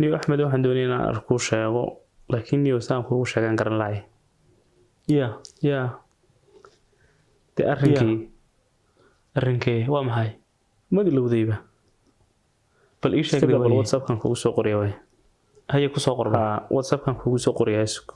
niyo Axmed waxaan doonay inaan arko sheego laakiin niyo saan kugu sheegan garan lahay ya de arrinkii waa maxay madi lowdayba bal ii sheeg bal WhatsApp kan kugu soo qoriyaa way haye ku soo qorba WhatsApp kan kugu soo qoriyaa isku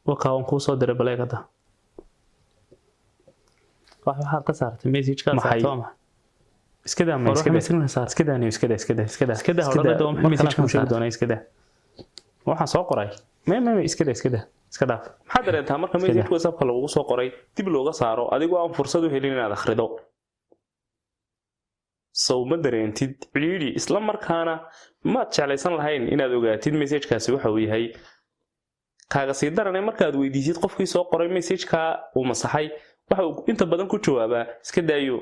وكاون كوسو دير بلايغدا waxa ka saartay message ka saartay iskada ma iskada horada oo message ka sheeg doonay iskada waxa soo qoray iskada maxaa dareenta marka message WhatsApp ka lagu soo qoray dib looga saaro adigoo aan fursad u helin inaad akhrido soo ma dareentid ciliiri isla markaana ma jeclaysan lahayn inaad ogaatid message kaasi waxa uu yahay kaaga sii daranay markaad weydiisid qofkii soo qoray message-ka uu masaxay waxa uu inta badan ku jawaabaa iska daayo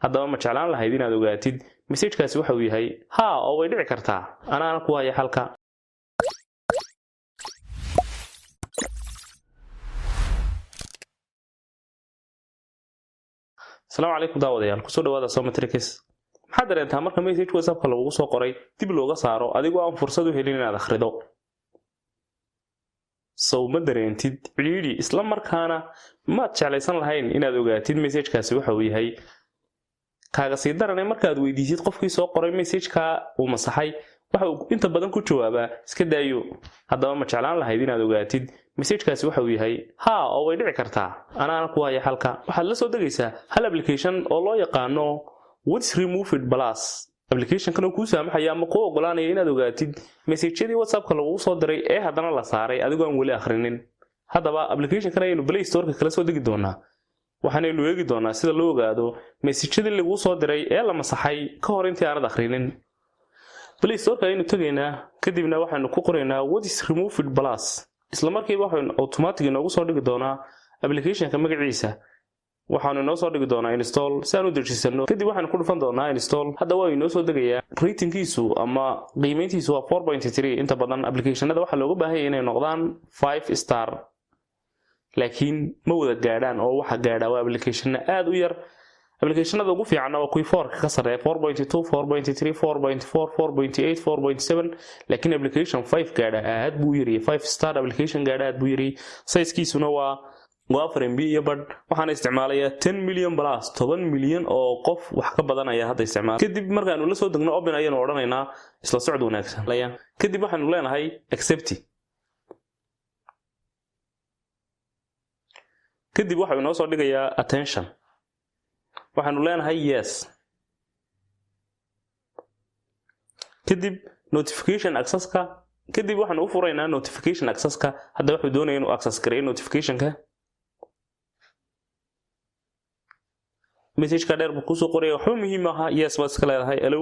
haddaba ma jeclaan lahayd inaad ogaatid message-kaasi waxa uu yahay oo way dhici kartaa anaana ku haya halka Assalamu alaykum daawadayaal ku soo dhawaada Somatrix maxaa dareenta marka message WhatsApp ka lagu soo qoray dib looga saaro adigoo aan fursad u helin inaad akhrido soo ma dareentid ciliiri isla markaana ma jeclaysan lahayn inaad ogaatid message-kaasi waxa uu yahay kaaga sii daranay markaad weydiisid qofkii soo qoray message-ka uu masaxay waxa uu inta badan ku jawaabaa iska daayo haddaba ma jeclaan lahayd inaad ogaatid message-kaasi waxa uu yahay oo way dhici kartaa anaana ku haya halka waxaad la soo degaysaa hal application oo loo yaqaano What's Removed Plus application kan uu ku saamaxaya ama ku ogolaanaya inaad ogaatid message-yadii WhatsApp ka lagu soo diray ee haddana la saaray adigoo aan wali akhrinin haddaba application kan aynu Play Store ka kala soo degi doonaa waxaanaynu eegi doonaa sida loo ogaado message-yadii lagu soo diray ee la masaxay ka hor intii aanad akhrinin Play Store ka aynu tagaynaa kadibna waxaanu ku qoraynaa What's Removed Plus isla markiiba waxaanu automatic inoogu soo dhigi doonaa application ka magaciisa waxaanu noo soo dhigi doonaa install si aanu dejisano kadib waxaan ku dhufan doonaa install hadda waa inoo soo degayaa ratingkiisu ama qiimeyntiisu waa 4.3 inta badan applicationada waxa looga baahan yahay inay noqdaan 5 star laakiin ma wada gaadhaan oo waxa gaadha waa application aad u yar applicationada ugu fiican waa kuwii 4 ka sareeya 4.2 4.3 4.4 4.8 4.7 laakiin application 5 gaadha aad buu yiri 5 star application gaadha aad buu yiri size-kiisuna waa 4 MB iyo bad waxaan isticmaalayaa 10 million plus 10 milyan oo qof wax ka badan ayaa hadda isticmaal kadib markaanu la soo degno open ayaan oranaynaa isla socod wanaagsan kadib waxaanu leenahay accept kadib waxa uu noo soo dhigayaa attention waxaanu leenahay yes kadib notification access-ka kadib waxaanu u furaynaa notification access-ka hadda wuxuu doonayaa inuu access gareeyo notification-ka message ka dheer buu ku soo qoray waxa muhiim ah yes bas ka leedahay hello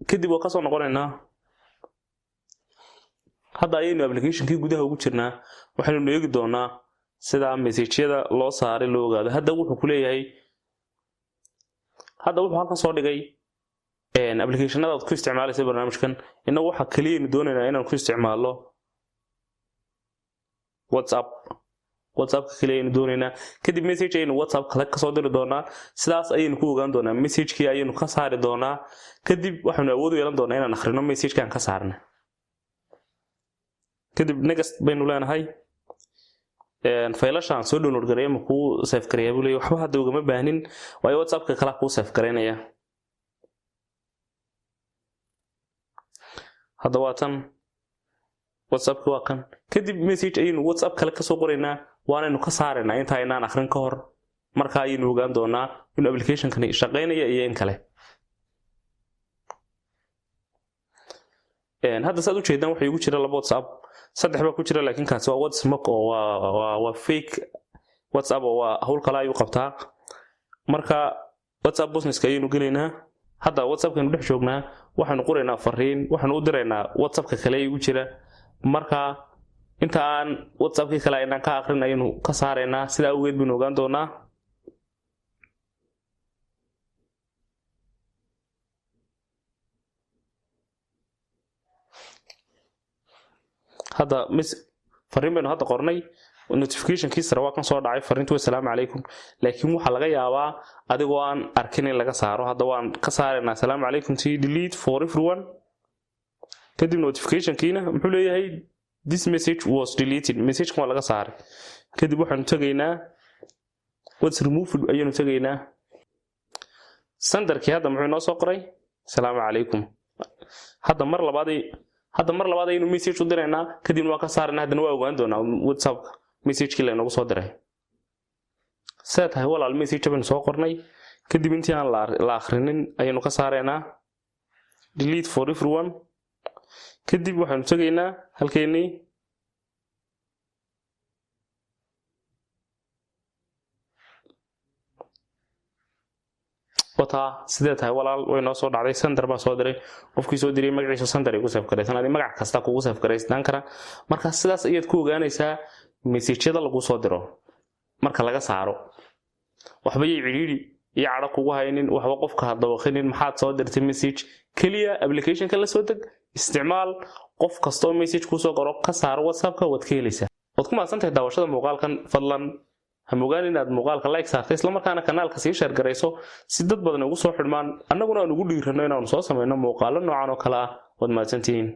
kadib waa ka soo noqonaynaa hadda ayaynu application-kii gudaha ugu jirnaa waxaanu eegi doonaa sida message-yada loo saaray loo ogaado hadda wuxuu ku leeyahay hadda wuxuu halkan soo dhigay application-ada aad ku isticmaalaysa barnaamijkan inagu waxa kaliya aynu doonaynaa inaan ku isticmaalo WhatsApp kaliya aynu doonaynaa kadib message aynu WhatsApp kale ka soo diri doonaa sidaas ayaynu ku ogaan doonaa message-kii ayaynu ka saari doonaa kadib waxaanu awood u yeelan doonaa inaan akhrino message-kan ka saarnay kadib next baynu leenahay faylashaan soo download gareeyo ma ku save gareeyo buu leeyahay waxba hadda ugama baahnin waayo WhatsApp-ka kala ku save gareynaya hadda waatan WhatsApp-ka waa kan kadib message aynu WhatsApp kale ka soo qoraynaa waanaynu ka saareynaa inta aynaan akhrin ka hor marka aynu ogaan doonaa in application-kani shaqeynaya iyo in kale hadda saad u jeedaan waxa igu jira laba WhatsApp saddex baa ku jira laakiin kaas waa WhatsApp oo waa fake WhatsApp oo waa hawl kale ayuu qabtaa marka WhatsApp business-ka aynu galeynaa hadda WhatsApp-kan dhex joognaa waxaanu qoraynaa fariin waxaanu u diraynaa WhatsApp-ka kale igu jira marka inta aan WhatsApp-ka kale aynan ka akhrin aynu ka saareynaa sida awgeed baan ogaan doonaa هذا fariin baynu hadda qornay notification-kiisa waa kan soo dhacay fariintu assalaamu calaykum laakiin waxa laga yaabaa adigoo aan arkin in laga saaro hadda waan ka saareynaa assalaamu calaykum to delete for everyone kadib notification-kiina muxuu leeyahay this message was deleted message-kan waa laga saaray kadib waxaanu tagaynaa what's removed ayaynu tagaynaa senderkii hadda muxuu noo soo qoray assalaamu calaykum hadda mar labaad aynu message u diraynaa kadib waa ka saarnaa hadana waa ogaan doonaa WhatsApp message-kii la inagu soo diray tahay walaal message baan soo qornay kadib intii aan la akhrinin ayaynu ka saareynaa delete for everyone kadib waxaanu tagaynaa halkeenii wata sidee tahay walaal way noo soo dhacday sender baa soo diray qofkii soo diray magaciisa sender ay ku save gareysan adii magac kasta kugu save gareystaan kara marka sidaas ayaad ku ogaanaysaa message-yada lagu soo diro marka laga saaro waxba ay ciriiri iyo cadho kugu haynin waxba qofka hadda waqinin maxaad soo dirtay message kaliya application-ka la soo deg isticmaal qof kasto message ku soo qoro ka saar WhatsApp-ka wad ka helaysaa wad ku maasantahay daawashada muuqaalkan fadlan hamugaan inaad muuqaalka like saartay isla markaana kanaalka sii share gareyso si dad badan ugu soo xidhmaan annaguna aan ugu dhiirano inaanu soo sameeyno muuqaalo noocan oo kale ah wad maasantiin